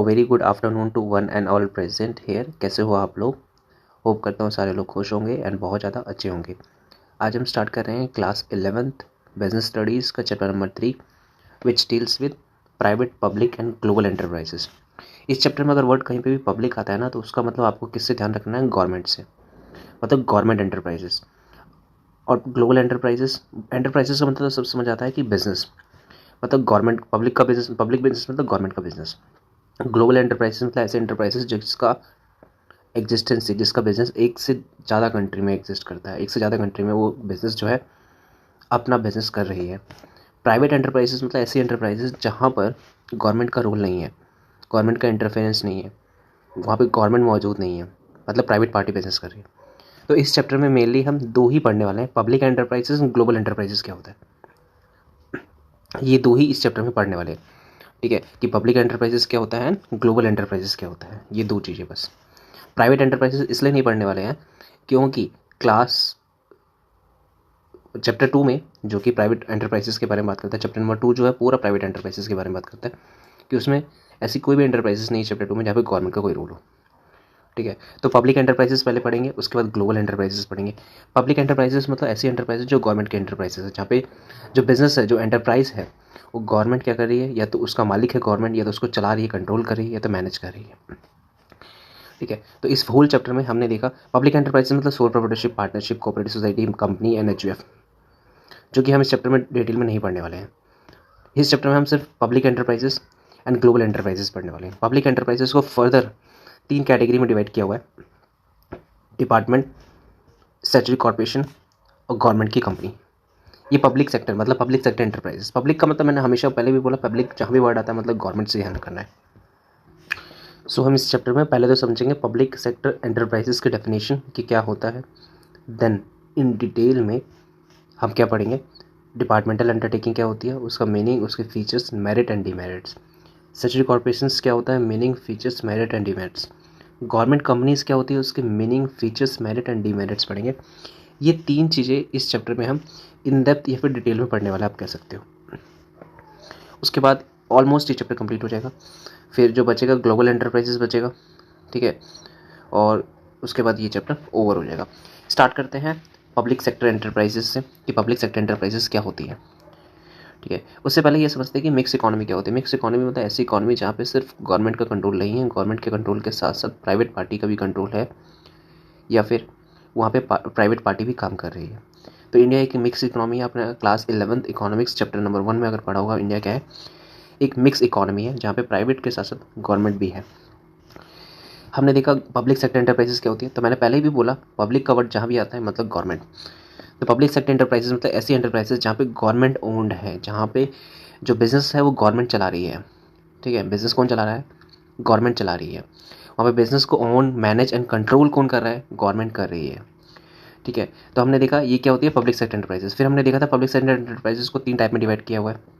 Very good afternoon to one and all present here. कैसे हो आप लोग? होप करता हूँ सारे लोग खुश होंगे एंड बहुत ज़्यादा अच्छे होंगे। आज हम स्टार्ट कर रहे हैं क्लास 11th बिजनेस स्टडीज़ का chapter number 3 which deals with private public and global enterprises. इस चैप्टर में अगर वर्ड कहीं पे भी पब्लिक आता है ना, तो उसका मतलब आपको किससे ध्यान रखना है? गवर्नमेंट से, मतलब गवर्नमेंट एंटरप्राइजेस। और ग्लोबल एंटरप्राइजेस, एंटरप्राइजेस का मतलब सब समझ आता है कि बिजनेस, मतलब गवर्नमेंट पब्लिक का बिजनेस, पब्लिक बिजनेस मतलब गवर्नमेंट का बिजनेस। ग्लोबल एंटरप्राइजेस मतलब ऐसे एंटरप्राइजेस जिसका एग्जिस्टेंस, जिसका बिजनेस एक से ज़्यादा कंट्री में एग्जिस्ट करता है, एक से ज़्यादा कंट्री में वो बिजनेस जो है अपना बिजनेस कर रही है। प्राइवेट एंटरप्राइजेस मतलब ऐसी एंटरप्राइजेस जहाँ पर गवर्नमेंट का रोल नहीं है, गवर्नमेंट का इंटरफेरेंस नहीं है, वहाँ पे गवर्नमेंट मौजूद नहीं है, मतलब प्राइवेट पार्टी बिजनेस कर रही है। तो इस चैप्टर में मेनली हम दो ही पढ़ने वाले हैं, पब्लिक एंटरप्राइजेस, ग्लोबल एंटरप्राइजेस क्या होता है, ये दो ही इस चैप्टर में पढ़ने वाले हैं। ठीक है, कि पब्लिक एंटरप्राइजेस क्या होता है, ग्लोबल एंटरप्राइजेस क्या होता है, ये दो चीज़ें बस। प्राइवेट एंटरप्राइजेस इसलिए नहीं पढ़ने वाले हैं क्योंकि क्लास चैप्टर 2 में, जो कि प्राइवेट एंटरप्राइजेस के बारे में बात करता है, चैप्टर नंबर 2 जो है पूरा प्राइवेट एंटरप्राइजेस के बारे में बात करता है, कि उसमें ऐसी कोई भी एंटरप्राइजेस नहीं है चैप्टर 2 में जहाँ पे गवर्नमेंट का कोई रोल हो। ठीक है, तो पब्लिक एंटरप्राइजेस पहले पढ़ेंगे, उसके बाद ग्लोबल एंटरप्राइजेस पढ़ेंगे। पब्लिक एंटरप्राइजेस मतलब ऐसी एंटरप्राइजेस जो गवर्नमेंट के एंटरप्राइजेस है, जहाँ पे जो बिजनेस है, जो एंटरप्राइज है, वो गवर्नमेंट क्या कर रही है, या तो उसका मालिक है गवर्नमेंट, या तो उसको चला रही है, कंट्रोल कर रही है, या तो मैनेज कर रही है। ठीक है, तो इस होल चैप्टर में हमने देखा पब्लिक एंटरप्राइजेस मतलब sole proprietorship, partnership, cooperative society, company and HUF, जो कि हम इस चैप्टर में डिटेल में नहीं पढ़ने वाले हैं। इस चैप्टर में हम सिर्फ public enterprises and global enterprises पढ़ने वाले हैं। पब्लिक एंटरप्राइजेस को फर्दर 3 कैटेगरी में डिवाइड किया हुआ है: डिपार्टमेंट, स्टैट्यूटरी कॉर्पोरेशन और गवर्नमेंट की कंपनी। ये पब्लिक सेक्टर मतलब पब्लिक सेक्टर एंटरप्राइजेस। पब्लिक का मतलब मैंने हमेशा पहले भी बोला, पब्लिक जहाँ भी वर्ड आता है मतलब गवर्नमेंट से ध्यान करना है। सो हम इस चैप्टर में पहले तो समझेंगे पब्लिक सेक्टर एंटरप्राइजेस की डेफिनेशन कि क्या होता है। देन इन डिटेल में हम क्या पढ़ेंगे, डिपार्टमेंटल अंडरटेकिंग क्या होती है, उसका मीनिंग, उसके features, merit and demerits. Statutory corporations क्या होता है, meaning, features, merit and demerits. Government companies क्या होती है, उसके meaning, features, merit and demerits पढ़ेंगे। ये 3 चीज़ें इस चैप्टर में हम इन डेप्थ या फिर डिटेल में पढ़ने वाला आप कह सकते हो। उसके बाद ऑलमोस्ट ये चैप्टर कंप्लीट हो जाएगा। फिर जो बचेगा ग्लोबल एंटरप्राइजेस बचेगा। ठीक है, और उसके बाद ये चैप्टर ओवर हो जाएगा। स्टार्ट करते हैं पब्लिक सेक्टर एंटरप्राइजेस से कि पब्लिक सेक्टर एंटरप्राइजेस क्या होती है। ठीक है, उससे पहले ये समझते हैं कि मिक्स इकोनॉमी क्या होती है। मिक्स इकोनॉमी मतलब ऐसी इकोनॉमी जहाँ पे सिर्फ गवर्नमेंट का कंट्रोल नहीं है, गवर्नमेंट के कंट्रोल के साथ साथ प्राइवेट पार्टी का भी कंट्रोल है, या फिर वहाँ पे प्राइवेट पार्टी भी काम कर रही है। तो इंडिया एक मिक्स इकोनॉमी है। आपने class 11th economics chapter number 1 में अगर पढ़ा होगा, इंडिया क्या है, एक मिक्स इकोनॉमी है जहाँ पे प्राइवेट के साथ साथ गवर्नमेंट भी है। हमने देखा पब्लिक सेक्टर एंटरप्राइजेस क्या होती है, तो मैंने पहले भी बोला पब्लिक का वर्ड जहाँ भी आता है मतलब गवर्नमेंट। तो पब्लिक सेक्टर एंटरप्राइजेस मतलब ऐसी एंटरप्राइजेस जहाँ पे गवर्नमेंट ओन्ड है, जहाँ पे जो बिज़नेस है वो गवर्नमेंट चला रही है। ठीक है, बिज़नेस कौन चला रहा है? गवर्नमेंट चला रही है। वहाँ पे बिज़नेस को ओन, मैनेज एंड कंट्रोल कौन कर रहा है? गवर्नमेंट कर रही है। ठीक है, तो हमने देखा ये क्या होती है, पब्लिक सेक्टर एंटरप्राइजेस। फिर हमने देखा था पब्लिक सेक्टर एंटरप्राइजेस को 3 टाइप में डिवाइड किया हुआ है।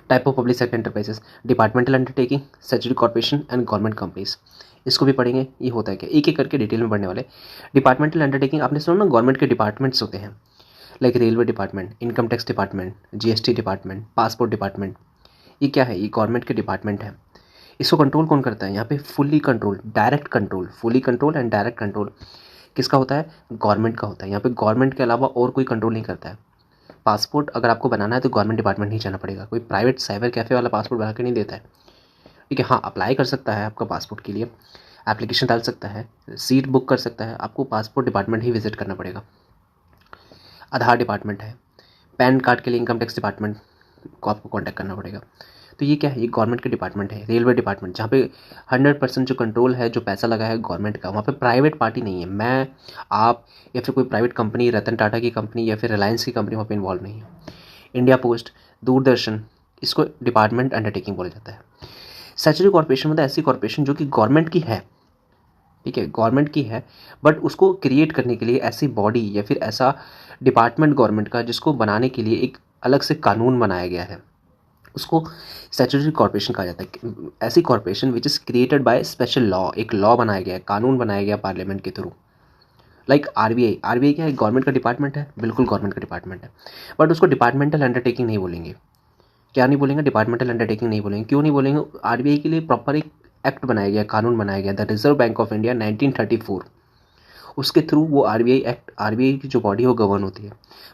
Type of public sector enterprises: departmental undertaking, statutory corporation and government companies. इसको भी पढ़ेंगे, ये होता है क्या, एक एक करके डिटेल में पढ़ने वाले। डिपार्टमेंटल अंडरटेकिंग आपने सुना ना, गवर्नमेंट के डिपार्टमेंट्स होते हैं, like railway department, income tax department, GST department, passport department. ये क्या है? ये गवर्नमेंट के डिपार्टमेंट है। इसको कंट्रोल कौन करता है? यहाँ पे fully control, direct control, fully control and direct control किसका होता है? गवर्नमेंट का होता है। यहाँ पे गवर्नमेंट के अलावा और कोई कंट्रोल नहीं करता है। पासपोर्ट अगर आपको बनाना है तो गवर्नमेंट डिपार्टमेंट नहीं जाना पड़ेगा, कोई प्राइवेट साइबर कैफ़े वाला पासपोर्ट बना के नहीं देता है। ठीक है, हाँ अप्लाई कर सकता है आपका पासपोर्ट के लिए, एप्लीकेशन डाल सकता है, सीट बुक कर सकता है, आपको पासपोर्ट डिपार्टमेंट ही विजिट करना पड़ेगा। आधार डिपार्टमेंट है, पैन कार्ड के लिए इनकम टैक्स डिपार्टमेंट को आपको कांटेक्ट करना पड़ेगा। तो ये क्या है? ये गवर्नमेंट के डिपार्टमेंट है। रेलवे डिपार्टमेंट जहाँ पे 100% जो कंट्रोल है, जो पैसा लगा है गवर्नमेंट का, वहाँ पे प्राइवेट पार्टी नहीं है, मैं, आप या फिर कोई प्राइवेट कंपनी, रतन टाटा की कंपनी या फिर रिलायंस की कंपनी वहाँ पे इन्वॉल्व नहीं है। इंडिया पोस्ट, दूरदर्शन, इसको डिपार्टमेंट अंडरटेकिंग बोला जाता है। स्टैट्यूटरी कॉर्पोरेशन मतलब ऐसी कॉर्पोरेशन जो कि गवर्नमेंट की है। ठीक है, गवर्नमेंट की है, बट उसको क्रिएट करने के लिए ऐसी बॉडी या फिर ऐसा डिपार्टमेंट गवर्नमेंट का, जिसको बनाने के लिए एक अलग से कानून बनाया गया है, उसको स्टैट्यूटरी कॉर्पोरेशन कहा जाता है। ऐसी corporation which is created by special law, एक लॉ बनाया गया है, कानून बनाया गया पार्लियामेंट के थ्रू। लाइक आरबीआई, आरबीआई क्या है? गवर्नमेंट का डिपार्टमेंट है, बिल्कुल गवर्नमेंट का डिपार्टमेंट है, बट उसको डिपार्टमेंटल अंडरटेकिंग नहीं बोलेंगे। क्या नहीं बोलेंगे, डिपार्टमेंटल अंडरटेकिंग नहीं बोलेंगे। क्यों नहीं बोलेंगे? आरबीआई के लिए प्रॉपर एक एक्ट बनाया गया, कानून बनाया गया, the reserve bank of India 1934। उसके थ्रू वो आरबीआई एक्ट, आरबीआई की जो बॉडी है वो गवर्न होती है।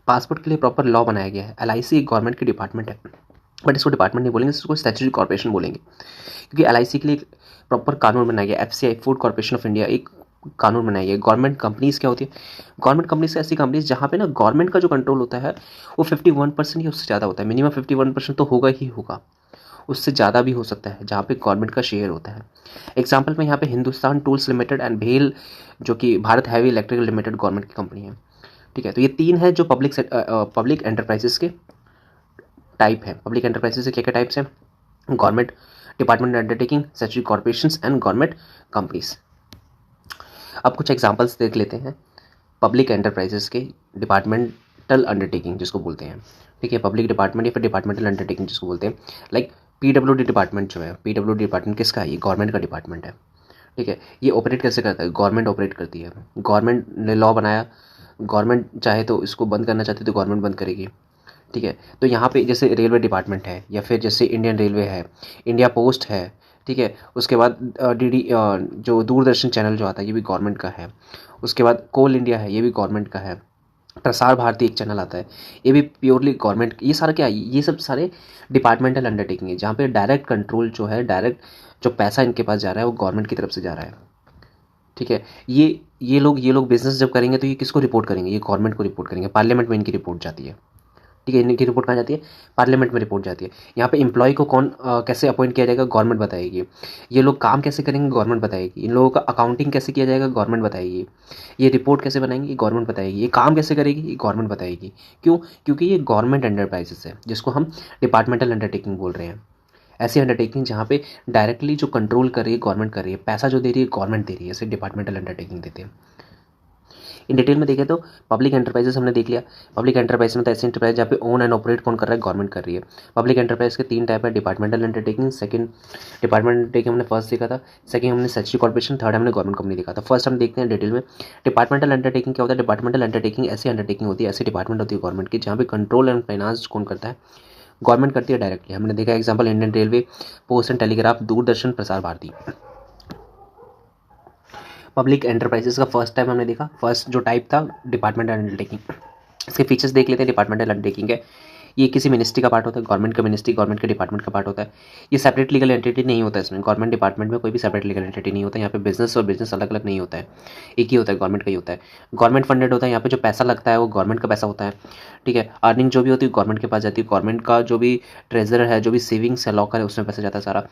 पासपोर्ट के लिए प्रॉपर लॉ बनाया गया है। एलआईसी एक गवर्नमेंट की डिपार्टमेंट है, बट इसको डिपार्टमेंट नहीं बोलेंगे, इसको स्टैट्यूटरी कॉर्पोरेशन बोलेंगे, क्योंकि एलआईसी के लिए प्रॉपर कानून बनाया गया। FCI, food corporation of India, एक कानून बनाया गया। गवर्नमेंट कंपनीज क्या होती है? गवर्नमेंट कंपनीज ऐसी कंपनीज जहाँ पे ना गवर्नमेंट का जो कंट्रोल होता है वो 51% या उससे ज़्यादा होता है। मिनिमम 51% तो होगा ही होगा, उससे ज़्यादा भी हो सकता है, जहाँ पे गवर्नमेंट का शेयर होता है। एग्जाम्पल में यहाँ पे हिंदुस्तान टूल्स लिमिटेड एंड भेल, जो कि Bharat heavy electrical limited government की कंपनी है। ठीक है, तो ये तीन है जो पब्लिक एंटरप्राइजेस के टाइप है। पब्लिक एंटरप्राइजेस के क्या क्या टाइप्स हैं? Government, department undertaking, statutory corporations and government companies. अब कुछ एग्जांपल्स देख लेते हैं पब्लिक एंटरप्राइजेस के डिपार्टमेंटल अंडरटेकिंग जिसको बोलते हैं। ठीक है, पब्लिक डिपार्टमेंट या फिर डिपार्टमेंटल अंडरटेकिंग जिसको बोलते हैं। लाइक पीडब्ल्यूडी डिपार्टमेंट जो है, पीडब्ल्यूडी डिपार्टमेंट किसका है? ये गवर्नमेंट का डिपार्टमेंट है। ठीक है, ये ऑपरेट कैसे करता है? गवर्नमेंट ऑपरेट करती है। गवर्नमेंट ने लॉ बनाया, गवर्नमेंट चाहे तो इसको बंद करना चाहती है तो गवर्नमेंट बंद करेगी। ठीक है, तो यहाँ पे जैसे रेलवे डिपार्टमेंट है, या फिर जैसे इंडियन रेलवे है, इंडिया पोस्ट है। ठीक है, उसके बाद डीडी जो दूरदर्शन चैनल जो आता है ये भी गवर्नमेंट का है। उसके बाद कोल इंडिया है, ये भी गवर्नमेंट का है। प्रसार भारती एक चैनल आता है, ये भी प्योरली गवर्नमेंट। ये सारा क्या है? ये सब सारे डिपार्टमेंटल अंडरटेकिंग है, जहाँ पे डायरेक्ट कंट्रोल जो है, डायरेक्ट जो पैसा इनके पास जा रहा है वो गवर्नमेंट की तरफ से जा रहा है। ठीक है, ये लोग बिजनेस जब करेंगे तो ये किसको रिपोर्ट करेंगे? ये गवर्नमेंट को रिपोर्ट करेंगे। पार्लियामेंट में इनकी रिपोर्ट जाती है। ठीक है, इनकी रिपोर्ट कहाँ जाती है? पार्लियामेंट में रिपोर्ट जाती है। यहाँ पे एम्प्लॉय को कौन कैसे अपॉइंट किया जाएगा? गवर्नमेंट बताएगी। ये लोग काम कैसे करेंगे? गवर्नमेंट बताएगी। इन लोगों का अकाउंटिंग कैसे किया जाएगा? गवर्नमेंट बताएगी। ये रिपोर्ट कैसे बनाएंगे? ये गवर्नमेंट बताएगी। ये काम कैसे करेगी? ये गवर्नमेंट बताएगी। क्यों? क्योंकि ये गवर्नमेंट एंटरप्राइजेस है, जिसको हम डिपार्टमेंटल अंडरटेकिंग बोल रहे हैं। ऐसी अंडरटेकिंग जहाँ पे डायरेक्टली जो कंट्रोल कर रही है गवर्नमेंट कर रही है, पैसा जो दे रही है गवर्नमेंट दे रही है, इसे डिपार्टमेंटल अंडरटेकिंग देते हैं। इन डिटेल में देखें तो पब्लिक एंटरप्राइजेस हमने देख लिया। पब्लिक एंटरप्राइज में तो ऐसी एंटरप्राइज जहाँ पे ओन एंड ऑपरेट कौन कर रहा है? गवर्नमेंट कर रही है। पब्लिक एंटरप्राइज के तीन टाइप है, departmental undertaking, second departmental undertaking हमने फर्स्ट देखा था, सेकंड हमने स्टैट्यूटरी कॉर्पोरेशन, थर्ड हमने गवर्नमेंट कंपनी देखा था। फर्स्ट हम देखते हैं डिटेल में डिपार्टमेंटल अंडरटेकिंग क्या होता है। डिपार्टमेंटल अंडरटेकिंग ऐसी अंडरटेकिंग होती है, ऐसी डिपार्टमेंट होती है गवर्नमेंट की, जहाँ पे कंट्रोल एंड फाइनेंस कौन करता है? गवर्नमेंट करती है डायरेक्टली। हमने देखा example Indian railway, post and telegraph, Doordarshan, Prasar Bharati. Public enterprises का फर्स्ट टाइम हमने देखा, फर्स्ट जो टाइप था डिपार्टमेंटल अंडरटेकिंग। इसके फीचर्स देख लेते हैं। डिपार्टमेंटल अंडरटेकिंग है, ये किसी मिनिस्ट्री का पार्ट होता है, गवर्नमेंट का मिनिस्ट्री, गवर्नमेंट के डिपार्टमेंट का पार्ट होता है। ये सेपरेट लीगल एंटिटी नहीं होता है इसमें। गवर्नमेंट डिपार्टमेंट में कोई भी सेपरेट लीगल एंटिटी नहीं होता है। यहाँ पे बिजनेस और बिजनेस अलग अलग नहीं होता है, एक ही होता है, गवर्नमेंट का ही होता है। गवर्नमेंट फंडेड होता है, यहाँ पे जो पैसा लगता है वो गवर्नमेंट का पैसा होता है। ठीक है, अर्निंग जो भी होती है गवर्नमेंट के पास जाती है। गवर्नमेंट का जो भी ट्रेजरर है, जो भी सेविंग्स है, लॉकर है, उसमें पैसा जाता है सारा।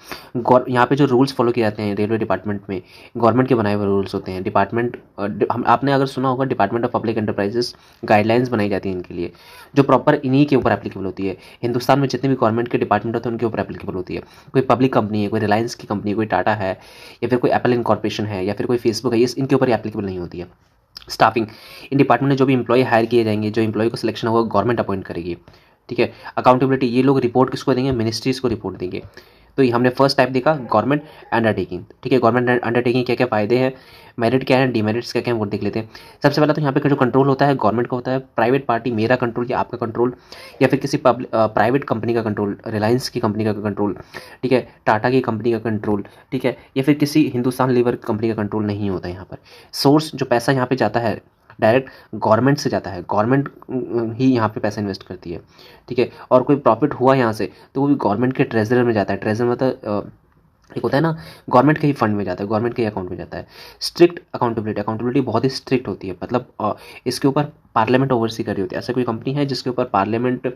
यहाँ पे जो रूल्स फॉलो किए जाते हैं रेलवे डिपार्टमेंट में, गवर्नमेंट के बनाए हुए रूल्स होते हैं। डिपार्टमेंट आपने अगर सुना होगा department of public enterprises guidelines बनाई जाती हैं इनके लिए, जो प्रॉपर इन्हीं के ऊपर एप्लीकेबल होती है। हिंदुस्तान में जितने भी गवर्नमेंट के डिपार्टमेंट होते हैं उनके ऊपर एप्लीकेबल होती है। कोई पब्लिक कंपनी है, कोई रिलायंस की कंपनी है, कोई टाटा है, या फिर कोई एप्पल इनकॉर्पोरेशन है, या फिर कोई फेसबुक है, ये इनके ऊपर एप्लीकेबल नहीं होती है। स्टाफिंग, इन डिपार्टमेंट में जो भी इंप्लॉय हायर किए जाएंगे, जो इंप्लॉय को सिलेक्शन होगा गवर्नमेंट अपॉइंट करेगी। ठीक है, अकाउंटेबिलिटी, ये लोग रिपोर्ट किसको देंगे? मिनिस्ट्रीज को रिपोर्ट देंगे। तो ये हमने फर्स्ट टाइप देखा गवर्नमेंट अंडरटेकिंग। ठीक है, गवर्नमेंट अंडरटेकिंग क्या क्या फायदे हैं, मेरिट क्या है, डिमेरिट्स क्या क्या हैं, वो देख लेते हैं। सबसे पहले तो यहाँ पे जो कंट्रोल होता है गवर्नमेंट का होता है। प्राइवेट पार्टी, मेरा कंट्रोल या आपका कंट्रोल, या फिर किसी प्राइवेट कंपनी का कंट्रोल, रिलायंस की कंपनी का कंट्रोल, ठीक है, टाटा की कंपनी का कंट्रोल, ठीक है, या फिर किसी हिंदुस्तान लीवर कंपनी का कंट्रोल नहीं होता है यहाँ पर। सोर्स जो पैसा यहाँ पे जाता है डायरेक्ट गवर्नमेंट से जाता है, गवर्नमेंट ही यहाँ पे पैसा इन्वेस्ट करती है। ठीक है, और कोई प्रॉफिट हुआ यहाँ से तो वो भी गवर्नमेंट के ट्रेजरर में जाता है। ट्रेजरर मतलब एक होता है ना, गवर्नमेंट के ही फंड में जाता है, गवर्नमेंट के ही अकाउंट में जाता है। स्ट्रिक्ट अकाउंटेबिलिटी, अकाउंटेबिलिटी बहुत ही स्ट्रिक्ट होती है, मतलब इसके ऊपर पार्लियामेंट ओवरसी कर रही होती है। ऐसा कोई कंपनी है जिसके ऊपर पार्लियामेंट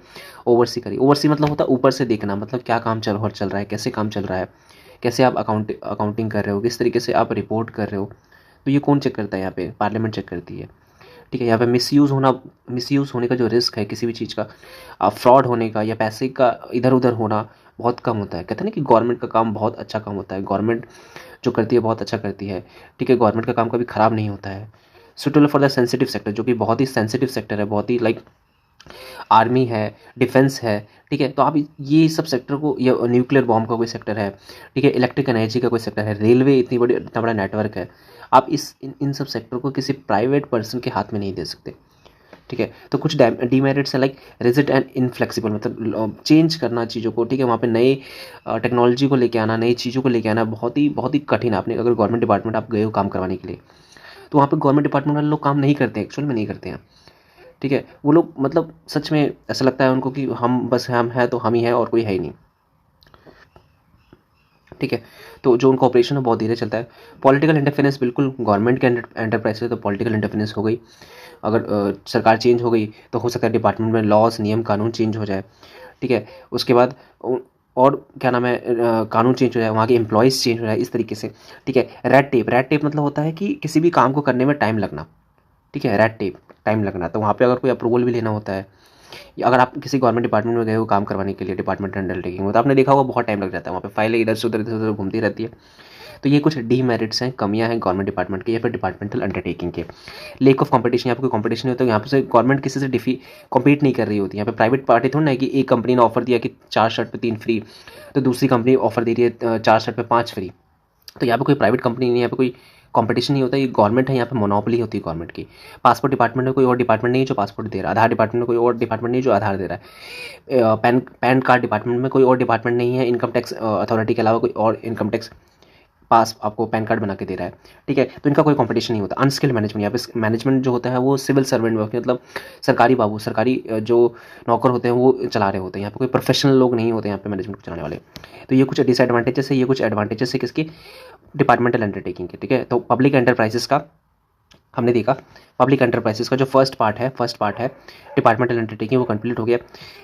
ओवरसी करी? ओवरसी मतलब होता है ऊपर से देखना, मतलब क्या काम चल रहा है, कैसे काम चल रहा है, कैसे आप अकाउंटिंग कर रहे हो, किस तरीके से आप रिपोर्ट कर रहे हो। तो ये कौन चेक करता है? यहाँ पे पार्लियामेंट चेक करती है। ठीक है, यहाँ पे मिसयूज़ होने का जो रिस्क है किसी भी चीज़ का, फ्रॉड होने का या पैसे का इधर उधर होना बहुत कम होता है। कहते हैं ना कि गवर्नमेंट का काम बहुत अच्छा काम होता है, गवर्नमेंट जो करती है बहुत अच्छा करती है। ठीक है, गवर्नमेंट का काम कभी ख़राब नहीं होता है। Suitable for the sensitive sector, जो कि बहुत ही सेंसिटिव सेक्टर है, बहुत ही लाइक आर्मी है, डिफेंस है। ठीक है, तो आप ये सब सेक्टर को, या न्यूक्लियर बॉम्ब का कोई सेक्टर है, ठीक है, इलेक्ट्रिक एनर्जी का कोई सेक्टर है, रेलवे इतना बड़ा नेटवर्क है, आप इन सब सेक्टर को किसी प्राइवेट पर्सन के हाथ में नहीं दे सकते। ठीक है। तो कुछ डीमेरिट्स हैं, लाइक रिजिड एंड इनफ्लेक्सिबल, मतलब चेंज करना चीज़ों को, ठीक है, वहाँ पे नए टेक्नोलॉजी को लेके आना, नई चीज़ों को लेके आना बहुत ही कठिन है। आपने अगर गवर्नमेंट डिपार्टमेंट आप गए हो काम करवाने के लिए, तो वहाँ पे गवर्नमेंट डिपार्टमेंट वाले लोग काम नहीं करते हैं, एक्चुअल में नहीं करते हैं, ठीक है। वो लोग मतलब सच में ऐसा लगता है उनको कि हम हैं तो हम ही हैं और कोई है ही नहीं, ठीक है। तो जो उनका ऑपरेशन है बहुत धीरे चलता है। पॉलिटिकल इंटरफेरेंस, बिल्कुल गवर्नमेंट के एंटरप्राइज है तो पॉलिटिकल इंटरफेरेंस हो गई। अगर सरकार चेंज हो गई तो हो सकता है डिपार्टमेंट में लॉज, नियम, कानून चेंज हो जाए, ठीक है। उसके बाद और क्या नाम है, कानून चेंज हो जाए, वहाँ के एम्प्लॉयज़ चेंज हो जाए, इस तरीके से, ठीक है। रेड टेप मतलब होता है कि किसी भी काम को करने में टाइम लगना, ठीक है, रेड टेप, टाइम लगना। तो वहाँ पे अगर कोई अप्रूवल भी लेना होता है, या अगर आप किसी गवर्नमेंट डिपार्टमेंट में गए हो काम करवाने के लिए, डिपार्टमेंट अंडरटेकिंग में, तो आपने देखा होगा बहुत टाइम लग जाता है, वहाँ पे फाइलें इधर से उधर घूमती रहती है। तो ये कुछ डीमेरिट्स हैं, कमियां हैं गवर्नमेंट डिपार्टमेंट के या फिर डिपार्टमेंटल अंडरटेकिंग के। लेक ऑफ कंपटीशन, यहाँ पे कोई कंपटीशन नहीं होता, यहाँ पे से गवर्नमेंट किसी से कॉम्पीट नहीं कर रही होती। यहाँ पे प्राइवेट पार्टी थोड़ी ना है कि एक कंपनी ने ऑफर दिया कि 4 शर्ट पे 3 फ्री, तो दूसरी कंपनी ऑफर दे रही है 4 शर्ट पे 5 फ्री। तो यहाँ पे कोई प्राइवेट कंपनी नहीं है, यहाँ पे कोई कंपटीशन नहीं होता, ये गवर्नमेंट है, यहाँ पे मोनोपोली होती है गवर्नमेंट की। पासपोर्ट डिपार्टमेंट में कोई और डिपार्टमेंट नहीं है जो पासपोर्ट दे रहा है, आधार डिपार्टमेंट में कोई और डिपार्टमेंट नहीं है जो आधार दे रहा है, पैन कार्ड डिपार्टमेंट में कोई और डिपार्टमेंट नहीं है, इनकम टैक्स अथॉरिटी के अलावा कोई और इनकम टैक्स पास आपको पैन कार्ड बना के दे रहा है, ठीक है। तो इनका कोई कंपटीशन नहीं होता। अनस्किल्ड मैनेजमेंट, यहाँ पे मैनेजमेंट जो होता है वो सिविल सर्वेंट वर्क, मतलब सरकारी बाबू, सरकारी जो नौकर होते हैं वो चला रहे होते हैं, यहाँ पे कोई प्रोफेशनल लोग नहीं होते यहाँ पे मैनेजमेंट को चलाने वाले। तो ये कुछ डिसएडवांटेजेस है, ये कुछ एडवांटेजेस है किसकी, डिपार्टमेंटल अंडरटेकिंग के, ठीक है। तो पब्लिक एंटरप्राइजेस का हमने देखा, पब्लिक एंटरप्राइजेस का जो फर्स्ट पार्ट है डिपार्टमेंटल अंडरटेकिंग, वो कंप्लीट हो गया।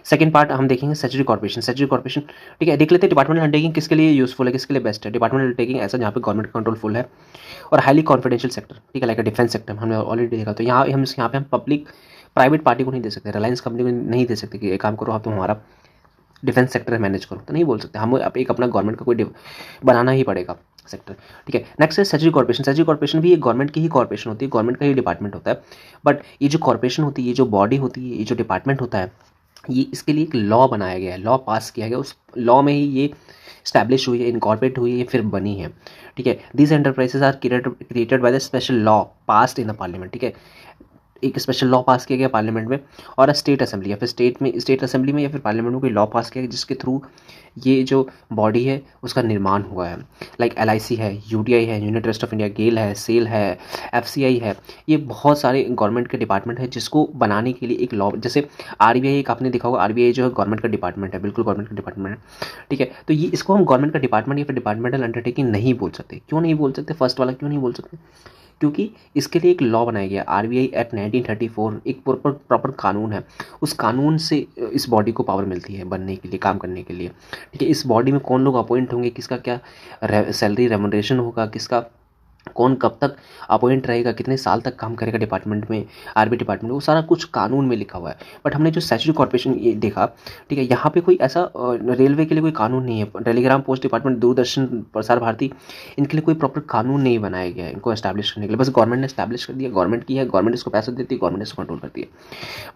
सेकंड पार्ट हम देखेंगे स्टैट्यूटरी कॉर्पोरेशन, ठीक है। देख लेते हैं डिपार्टमेंटल अंडरटेकिंग किसके लिए यूजफुल है, किसके लिए बेस्ट है। डिपार्टमेंटल अंडरटेकिंग ऐसा जहाँ पे गवर्नमेंट कंट्रोल फुल है और हाईली कॉन्फिडेंशियल सेक्टर, ठीक है, लाइक डिफेंस सेक्टर हमने ऑलरेडी देखा। तो यहाँ पे हम पब्लिक प्राइवेट पार्टी को नहीं दे सकते, रिलायंस कंपनी को नहीं दे सकते कि एक काम करो आप, तुम हमारा डिफेंस सेक्टर मैनेज करो, तो नहीं बोल सकते। हम एक अपना गवर्नमेंट का कोई बनाना ही पड़ेगा सेक्टर, ठीक है। नेक्स्ट है स्टैट्यूटरी कॉर्पोरेशन। स्टैट्यूटरी कॉर्पोरेशन भी एक गवर्नमेंट की ही कॉर्पोरेशन होती है, गवर्नमेंट का ही डिपार्टमेंट होता है। बट ये जो कॉर्पोरेशन होती है, ये जो बॉडी होती है, ये जो डिपार्टमेंट होता है, ये इसके लिए एक लॉ बनाया गया है, लॉ पास किया गया, उस लॉ में ही ये स्टैब्लिश हुई है, इनकॉर्पोरेट हुई है, फिर बनी है, ठीक है। These enterprises are created by the special law passed in the parliament, ठीक है। एक स्पेशल लॉ पास किया गया पार्लियामेंट में, और स्टेट असेंबली या फिर स्टेट असेंबली में या फिर पार्लियामेंट में कोई लॉ पास किया गया जिसके थ्रू ये जो बॉडी है उसका निर्माण हुआ है। लाइक LIC है, UTI है, यूनिट ट्रस्ट ऑफ इंडिया, गेल है, सेल है, FCI है, ये बहुत सारे गवर्नमेंट के डिपार्टमेंट है जिसको बनाने के लिए एक लॉ, जैसे RBI एक आपने देखा होगा, RBI जो है गवर्नमेंट का डिपार्टमेंट है, बिल्कुल गवर्नमेंट का डिपार्टमेंट है, ठीक है। तो ये इसको हम गवर्नमेंट का डिपार्टमेंट या फिर डिपार्टमेंटल अंडरटेकिंग नहीं बोल सकते। क्यों नहीं बोल सकते, फर्स्ट वाला क्यों नहीं बोल सकते, क्योंकि इसके लिए एक लॉ बनाया गया, RBI एक्ट 1934, एक प्रॉपर कानून है। उस कानून से इस बॉडी को पावर मिलती है बनने के लिए, काम करने के लिए, ठीक है। इस बॉडी में कौन लोग अपॉइंट होंगे, किसका क्या सैलरी रेमुनरेशन होगा, किसका कौन कब तक अपॉइंट रहेगा, कितने साल तक काम करेगा डिपार्टमेंट में, RBI डिपार्टमेंट में, वो सारा कुछ कानून में लिखा हुआ है। बट हमने जो स्टैट्यूटरी कॉर्पोरेशन ये देखा, ठीक है, यहाँ पे कोई ऐसा रेलवे के लिए कोई कानून नहीं है, Telegram post department, Doordarshan, Prasar Bharati, इनके लिए कोई प्रॉपर कानून नहीं बनाया गया है इनको एस्टैब्लिश करने के लिए। बस गवर्नमेंट ने एस्टैब्लिश कर दिया, गवर्नमेंट की है, गवर्नमेंट इसको पैसा देती है, गवर्नमेंट इसको कंट्रोल करती है।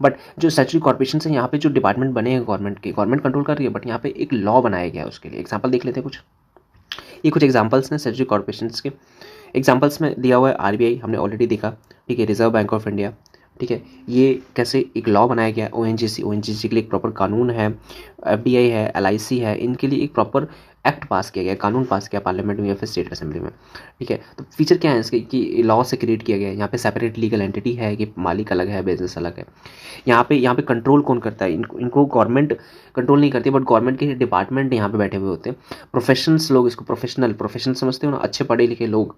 बट जो स्टैट्यूटरी कॉर्पोरेशन है, यहाँ पे जो डिपार्टमेंट बने हैं गवर्नमेंट के, गवर्नमेंट कंट्रोल कर रही है, बट यहाँ पे एक लॉ बनाया गया है उसके लिए। एग्जाम्पल देख लेते हैं कुछ, ये कुछ एग्जाम्पल्स हैं स्टैट्यूटरी कॉर्पोरेशन के। एग्जाम्पल्स में दिया हुआ है RBI, हमने ऑलरेडी देखा, ठीक है, रिजर्व बैंक ऑफ इंडिया, ठीक है। ये कैसे एक लॉ बनाया गया है, ONGC के लिए एक प्रॉपर कानून है, FDI है, LIC है, इनके लिए एक प्रॉपर एक्ट पास किया गया, कानून पास किया पार्लियामेंट में या फिर स्टेट असेंबली में, ठीक है। तो फीचर क्या है इसके कि लॉ से क्रिएट किया गया है, यहाँ पे सेपरेट लीगल एंटिटी है कि मालिक अलग है, बिजनेस अलग है। यहाँ पे कंट्रोल कौन करता है, इनको गवर्नमेंट कंट्रोल नहीं करती, बट गवर्नमेंट के डिपार्टमेंट यहाँ पे बैठे हुए होते हैं, प्रोफेशनल्स लोग, इसको प्रोफेशनल समझते हो ना, अच्छे पढ़े लिखे लोग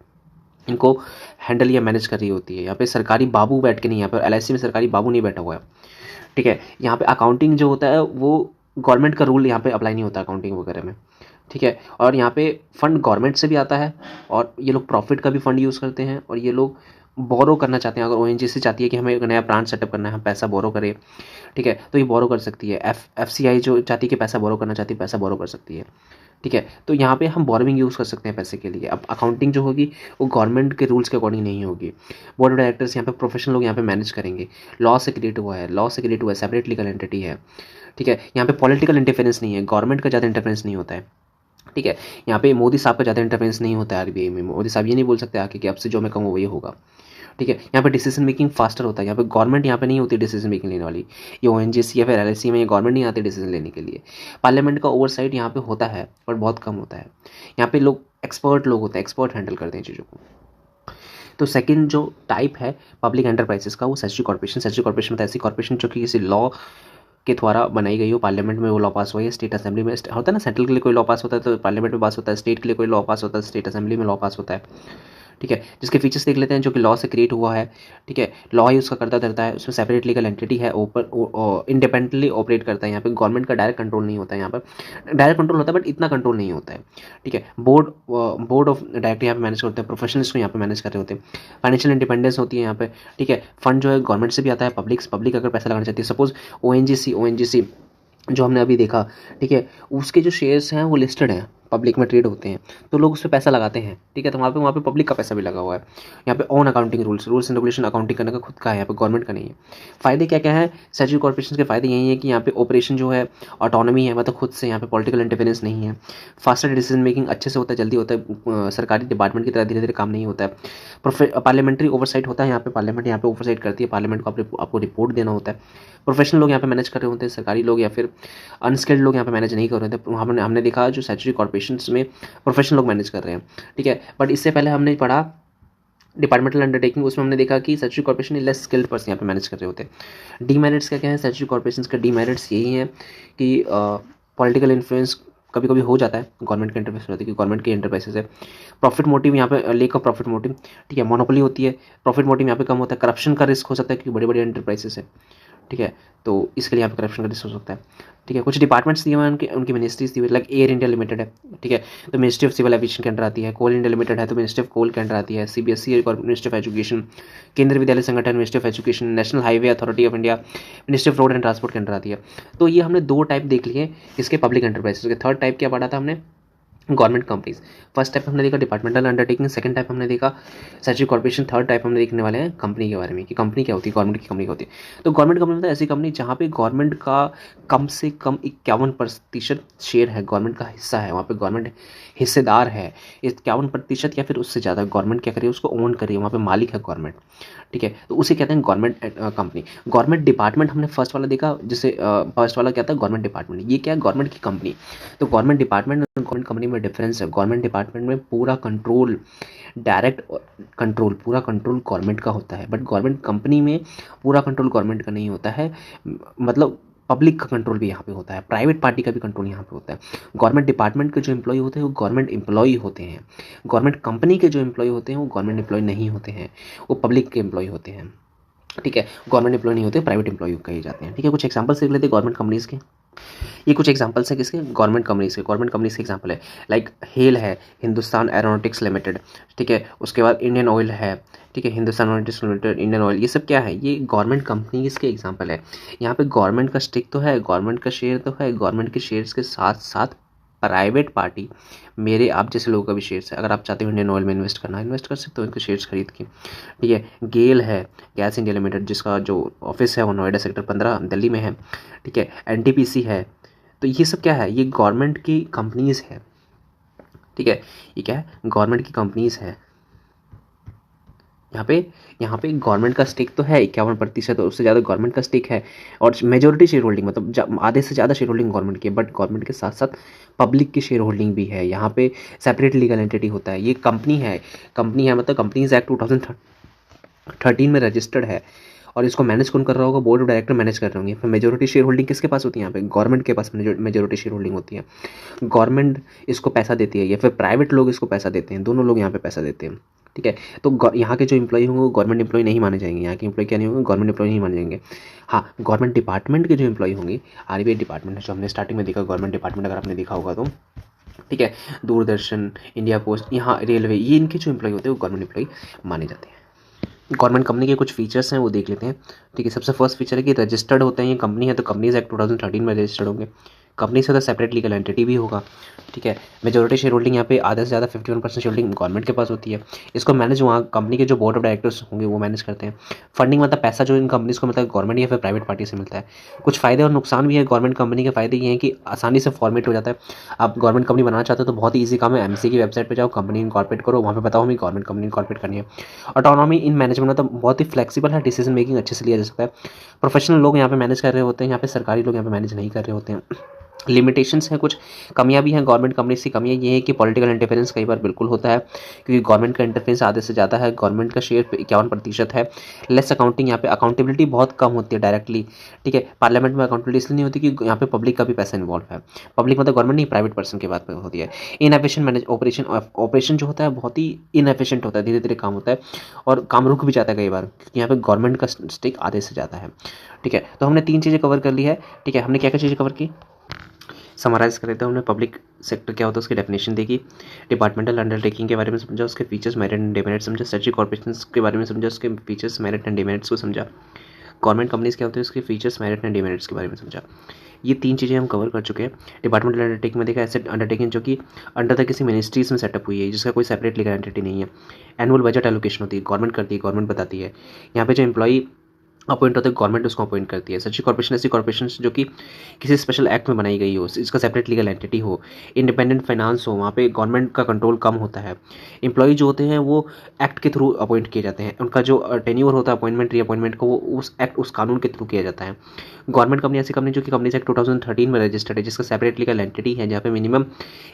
इनको हैंडल या मैनेज कर रही होती है। यहाँ पे सरकारी बाबू बैठ के नहीं, यहाँ पे LIC में सरकारी बाबू नहीं बैठा हुआ है, ठीक है। यहाँ पे अकाउंटिंग जो होता है वो गवर्नमेंट का रूल यहाँ पे अप्लाई नहीं होता अकाउंटिंग वगैरह में, ठीक है। और यहाँ पे फंड गवर्नमेंट से भी आता है, और ये लोग प्रॉफिट का भी फंड यूज़ करते हैं, और ये लोग बोरो करना चाहते हैं। अगर ONGC चाहती है कि हमें एक नया ब्रांच सेटअप करना है, हम पैसा बोरो करें, ठीक है, तो ये बोरो कर सकती है। FCI जो चाहती है कि पैसा बोरो करना चाहती है, पैसा बोरो कर सकती है, ठीक है। तो यहाँ पे हम बोरोइंग यूज़ कर सकते हैं पैसे के लिए। अब अकाउंटिंग जो होगी वो गवर्नमेंट के रूल्स के अकॉर्डिंग नहीं होगी, बोर्ड ऑफ डायरेक्टर्स यहाँ पे प्रोफेशनल लोग यहाँ पे मैनेज करेंगे। लॉ से क्रिएट हुआ है, सेपरेट लीगल एंटिटी है, ठीक है। यहाँ पे पॉलिटिकल इंटरफेरेंस नहीं है, गवर्नमेंट का ज़्यादा इंटरफेरेंस नहीं होता है, ठीक है। यहाँ पे मोदी साहब का ज़्यादा इंटरफेरेंस नहीं होता है RBI में, मोदी साहब ये नहीं बोल सकते आके कि अब से जो मैं कहूँ वही होगा, ठीक है। यहाँ पे डिसीजन मेकिंग फास्टर होता है, यहाँ पे गवर्नमेंट यहाँ पे नहीं होती डिसीजन मेकिंग लेने वाली, ये ओएनजीसी या फिर एलआईसी में ये गवर्नमेंट नहीं आती डिसीजन लेने के लिए। पार्लियामेंट का ओवरसाइट यहाँ पे होता है बट बहुत कम होता है, यहाँ पे लोग एक्सपर्ट लोग होते हैं, एक्सपर्ट हैंडल करते हैं चीज़ों को। तो सेकंड जो टाइप है पब्लिक एंटरप्राइजेस का वो स्टैट्यूटरी कॉर्पोरेशन। स्टैट्यूटरी कॉर्पोरेशन मतलब ऐसी कॉर्पोरेशन जो कि किसी लॉ के द्वारा बनाई गई हो, पार्लियामेंट में वो लॉ पास हुआ है, स्टेट असेंबली में होता है ना, सेंट्रल के लिए कोई लॉ पास होता है तो पार्लियामेंट में पास होता है, स्टेट के लिए कोई लॉ पास होता है स्टेट असेंबली में लॉ पास होता है। ठीक है, जिसके फीचर्स देख लेते हैं, जो कि लॉ से क्रिएट हुआ है। ठीक है, लॉ ही उसका करता धरता है, उसमें सेपरेट लीगल एंटिटी है, ऊपर इंडिपेंडेंटली ऑपरेट करता है। यहाँ पे गवर्नमेंट का डायरेक्ट कंट्रोल नहीं होता है, यहाँ पर डायरेक्ट कंट्रोल होता है बट इतना कंट्रोल नहीं होता है। ठीक है, बोर्ड ऑफ डायरेक्टर यहाँ पे मैनेज करते हैं, प्रोफेशनल्स को यहाँ पे मैनेज कर रहे होते हैं, फाइनेंशियल इंडिपेंडेंस होती है यहाँ पे। ठीक है, फंड जो है गवर्नमेंट से भी आता है, पब्लिक अगर पैसा लगाना चाहती है, सपोज ओएनजीसी जो हमने अभी देखा, ठीक है, उसके जो शेयर्स हैं वो लिस्टेड हैं, पब्लिक में ट्रेड होते हैं, तो लोग उस पर पैसा लगाते हैं। ठीक है, तो वहाँ पे पब्लिक का पैसा भी लगा हुआ है। यहाँ पे on accounting rules and regulation accounting करने का खुद का है, यहाँ पे गवर्नमेंट का नहीं है। फ़ायदे क्या क्या है स्टैट्यूटरी कॉर्पोरेशन के? फ़ायदे यही है कि यहाँ पे ऑपरेशन जो है ऑटोनॉमी है, मतलब खुद से, यहाँ पे पॉलिटिकल इंटरफेरेंस नहीं है, फास्टर डिसीजन मेकिंग अच्छे से होता है, जल्दी होता है, सरकारी डिपार्टमेंट की तरह धीरे धीरे काम नहीं होता है। पार्लियामेंट्री ओवरसाइट होता है, यहाँ पे पार्लियामेंट यहाँ पे ओवरसाइट करती है, पार्लियामेंट को आपको रिपोर्ट देना होता है। प्रोफेशनल लोग यहाँ पे मैनेज कर रहे होते हैं, सरकारी लोग या फिर अनस्किल्ड लोग यहाँ पे मैनेज नहीं कर रहे थे। हमने देखा जो स्टैट्यूटरी कॉर्पोरेशन में प्रोफेशनल लोग मैनेज कर रहे हैं। ठीक है, बट इससे पहले हमने पढ़ा डिपार्टमेंटल अंडरटेकिंग, उसमें हमने देखा कि statutory corporation less skilled person यहाँ पे मैनेज कर रहे होते हैं। डीमेरिट्स क्या क्या है स्टैट्यूटरी कॉर्पोरेशन का? डीमेरिट्स यही है कि पॉलिटिकल इन्फ्लुएंस कभी कभी हो जाता है गवर्नमेंट के इंटरप्राइज होती है, कि गवर्नमेंट के इंटरप्राइजेस है। प्रॉफिट मोटिव यहाँ पे लेक ऑफ प्रॉफिट मोटिव, ठीक है, मोनोपोली होती है, प्रॉफिट मोटिव यहाँ पे कम होता है। करप्शन का रिस्क हो सकता है क्योंकि बड़े बड़े इंटरप्राइजेस है। ठीक है, तो इसके लिए यहाँ पे करप्शन का रिस्क हो सकता है। ठीक है, कुछ डिपार्टमेंट्स दिए हुए हैं, उनकी मिनिस्ट्रीज दी हुई, लाइक एयर इंडिया लिमिटेड है, ठीक है, तो मिनिस्ट्री ऑफ सिविल एविएशन के अंडर आती है। कोल इंडिया लिमिटेड है तो मिनिस्ट्री ऑफ कोल के अंडर आती है। सीबीएसई मिनिस्ट्री ऑफ एजुकेशन, केंद्रीय विद्यालय संगठन ministry of education, national highway authority of India ministry of road and transport के अंडर आती है। तो ये हमने दो टाइप देख लिए इसके पब्लिक एंटरप्राइजेस के। थर्ड टाइप क्या पढ़ा था हमने? Government companies. फर्स्ट टाइप हमने देखा डिपार्टमेंटल अंडरटेकिंग, सेकंड टाइप हमने देखा स्टैट्यूटरी कॉर्पोरेशन, थर्ड टाइप हमने देखने वाले हैं कंपनी के बारे में कि कंपनी क्या होती है, गवर्नमेंट की कंपनी क्या होती है। तो गवर्नमेंट कंपनी मतलब ऐसी कंपनी जहाँ पे गवर्नमेंट का कम से कम 51% शेयर है, गवर्नमेंट का हिस्सा है, वहाँ पे गवर्नमेंट हिस्सेदार है। 51% या फिर उससे ज़्यादा गवर्नमेंट क्या करिए, उसको ओन करिए, वहाँ पे मालिक है गवर्नमेंट। ठीक है, तो उसे कहते हैं गवर्नमेंट कंपनी। गवर्नमेंट डिपार्टमेंट हमने फर्स्ट वाला देखा, जिसे फर्स्ट वाला क्या था, गवर्नमेंट डिपार्टमेंट। ये क्या है? गवर्नमेंट की कंपनी। तो गवर्नमेंट डिपार्टमेंट और गवर्नमेंट कंपनी में डिफरेंस है। गवर्नमेंट डिपार्टमेंट में पूरा कंट्रोल, डायरेक्ट कंट्रोल, पूरा कंट्रोल गवर्नमेंट का होता है, बट गवर्नमेंट कंपनी में पूरा कंट्रोल गवर्नमेंट का नहीं होता है, मतलब पब्लिक का कंट्रोल भी यहाँ पे होता है, प्राइवेट पार्टी का भी कंट्रोल यहाँ पे होता है। गवर्नमेंट डिपार्टमेंट के जो एम्प्लॉय होते हैं वो गवर्नमेंट एम्प्लॉय होते हैं, गवर्नमेंट कंपनी के जो एम्प्लॉय होते हैं वो गवर्नमेंट एम्प्लॉय नहीं होते हैं, वो पब्लिक के एम्प्लॉय होते हैं। ठीक है, गवर्नमेंट एम्प्लॉय नहीं होते, प्राइवेट एम्प्लॉय कहे जाते हैं। ठीक है, कुछ एग्जांपल्स देख लेते हैं गवर्नमेंट कंपनीज के। ये कुछ एग्जांपल्स हैं किसके? गवर्नमेंट कंपनीज के। गवर्नमेंट कंपनीज के एग्जांपल है लाइक हेल है, हिंदुस्तान एरोनॉटिक्स लिमिटेड, ठीक है, उसके बाद इंडियन ऑयल है, ठीक है, Hindustan aeronautics limited, Indian oil, ये सब क्या है? ये गवर्नमेंट कंपनीज के एग्जांपल है। यहाँ पे गवर्नमेंट का स्टिक तो है, गवर्नमेंट का शेयर तो है, गवर्नमेंट के शेयर्स के साथ साथ प्राइवेट पार्टी, मेरे आप जैसे लोगों का भी शेयर्स है। अगर आप चाहते हो इंडियन ऑयल में इन्वेस्ट करना, इन्वेस्ट कर सकते हो इनके शेयर्स खरीद के। ठीक है, गेल है, गैस इंडिया लिमिटेड, जिसका जो ऑफिस है वो नोएडा सेक्टर 15 दिल्ली में है। ठीक है, एनटीपीसी है। तो ये सब क्या है? ये गवर्नमेंट की कंपनीज है। ठीक है, ये क्या है? गवर्नमेंट की कंपनीज है। यहाँ पे गवर्नमेंट का स्टेक तो है 51% और उससे ज़्यादा गवर्नमेंट का स्टेक है, और मेजोरिटी शेयर होल्डिंग मतलब आधे से ज़्यादा शेयर होल्डिंग गवर्नमेंट की है, बट गवर्नमेंट के साथ साथ पब्लिक की शेयर होल्डिंग भी है। यहाँ पे सेपरेट लीगल एंटिटी होता है। ये कंपनी है मतलब कंपनीज एक्ट 2013 में रजिस्टर्ड है, और इसको मैनेज कौन कर रहा होगा? बोर्ड ऑफ डायरेक्टर मैनेज कर रहे होंगे। फिर मेजोरिटी शेयर होल्डिंग किसके पास होती है? यहाँ पे गवर्नमेंट के पास मेजोरिटी शेयर होल्डिंग होती है। गवर्नमेंट इसको पैसा देती है या फिर प्राइवेट लोग इसको पैसा देते हैं, दोनों लोग यहाँ पे पैसा देते हैं। ठीक है, तो यहाँ के जो एम्प्लॉय होंगे वो गवर्नमेंट एम्प्लॉय नहीं माने जाएंगे, यहाँ के एम्प्लॉय क्या नहीं होंगे? गवर्नमेंट एम्प्लॉय नहीं माने जाएंगे। हाँ, गवर्नमेंट डिपार्टमेंट के जो एम्प्लॉय होंगे, आरबीआई डिपार्टमेंट है जो हमने स्टार्टिंग में देखा, गवर्नमेंट डिपार्टमेंट अगर आपने देखा होगा तो, ठीक है, दूरदर्शन, इंडिया पोस्ट, यहाँ रेलवे, ये इनके जो एम्प्लॉय होते हैं वो गवर्नमेंट एम्प्लॉय माने जाते हैं। गवर्नमेंट कंपनी के कुछ फीचर्स हैं वो देख लेते हैं। ठीक है, सबसे फर्स्ट फीचर है कि रजिस्टर्ड होते हैं, ये कंपनी है तो कंपनीज एक्ट 2013 में रजिस्टर्ड होंगे। कंपनी से तो सेपरेट लीगल एंटिटी भी होगा, ठीक है। मेजोरिटी शेयर होल्डिंग यहाँ पे आधे से ज़्यादा 51% शेयर होल्डिंग गवर्नमेंट के पास होती है। इसको मैनेज वहाँ कंपनी के जो बोर्ड ऑफ डायरेक्टर्स होंगे वो मैनेज करते हैं। फंडिंग मतलब पैसा जो इन कंपनीज को मिलता है गवर्नमेंट या फिर प्राइवेट पार्टी से मिलता है। कुछ फ़ायदे और नुकसान भी है गवर्नमेंट कंपनी के। फ़ायदे ये हैं कि आसानी से फॉर्मेट हो जाता है। आप गवर्नमेंट कंपनी बनाना चाहते हो तो बहुत ही ईजी काम है, एमसी की वेबसाइट पर जाओ, कंपनी इनकॉर्पोरेट करो, वहाँ पे बताओ हमें गवर्नमेंट कंपनी इनकॉर्पोरेट करनी है। ऑटोनॉमी इन मैनेजमेंट मतलब बहुत ही फ्लेक्सिबल है, डिसीजन मेकिंग अच्छे से लिया जा सकता है। प्रोफेशनल लोग यहाँ पे मैनेज कर रहे होते हैं, यहाँ पे सरकारी लोग यहाँ पे मैनेज नहीं कर रहे होते हैं। लिमिटेशंस हैं, कुछ कमियां भी हैं गवर्नमेंट कंपनीज की। कमियां ये है कि पॉलिटिकल इंटरफेरेंस कई बार बिल्कुल होता है, क्योंकि गवर्नमेंट का इंटरफेरेंस आधे से ज़्यादा है। गवर्नमेंट का शेयर 51% है। लेस अकाउंटिंग, यहाँ पे अकाउंटेबिलिटी बहुत कम होती है डायरेक्टली, ठीक है। पार्लियामेंट में अकाउंटेबिलिटी इसलिए नहीं होती कि यहाँ पे पब्लिक का भी पैसा इन्वॉल्व है। पब्लिक मतलब गवर्नमेंट नहीं, प्राइवेट पर्सन की बात होती है। इनएफिशिएंट मैनेज ऑपरेशन जो होता है बहुत ही इनएफिशिएंट होता है, धीरे धीरे काम होता है और काम रुक भी जाता है कई बार, क्योंकि यहाँ पे गवर्नमेंट का स्टेक आधे से ज़्यादा है, ठीक है। तो हमने 3 चीज़ें कवर कर ली है, ठीक है। हमने क्या क्या चीज़ें कवर की, समराइज कर देते हैं। हमने पब्लिक सेक्टर क्या होता है उसकी डेफिनेशन देखी, डिपार्टमेंटल अंडरटेकिंग के बारे में समझा, उसके फीचर्स मेरिट एंड डिमेरिट्स समझा, स्टैट्यूटरी कॉर्पोरेशंस के बारे में समझा, उसके फीचर्स मेरिट एंड डिमेरिट्स को समझा, गवर्नमेंट कंपनीज क्या होते हैं उसके फीचर्स मेरिट एंड डिमेरिट्स के बारे में समझा। ये 3 चीज़ें हम कवर कर चुके हैं। डिपार्टमेंटल अंडरटेकिंग में देखा एसेट अंडरटेकिंग जो कि अंडर द किसी मिनिस्ट्रीज में सेटअप हुई है, जिसका कोई सेपरेट लीगल एंटिटी नहीं है। एनुअल बजट एलोकेशन होती है, गवर्नमेंट करती है, गवर्नमेंट बताती है। यहाँ पे जो एम्प्लॉई अपॉइंट होता है गवर्नमेंट उसको अपॉइंट करती है। सच्ची कॉर्पोरेशन ऐसी कॉर्पोरेशन जो कि किसी स्पेशल एक्ट में बनाई गई हो, इसका सेपरेट लीगल एंटिटी हो, इंडिपेंडेंट फाइनेंस हो, वहाँ पे गवर्नमेंट का कंट्रोल कम होता है। एम्प्लॉय जो होते हैं वो एक्ट के थ्रू अपॉइंट किए जाते हैं, उनका जो टेन्योर होता है अपॉइंटमेंट रीअपॉइंटमेंट को वो उस एक्ट उस कानून के थ्रू किया जाता है। गवर्नमेंट कंपनी ऐसी कंपनी जो कि कंपनीज एक्ट 2013 में रजिस्टर्ड है, जिसका सेपरेट लीगल एंटिटी है, जहाँ पे मिनिमम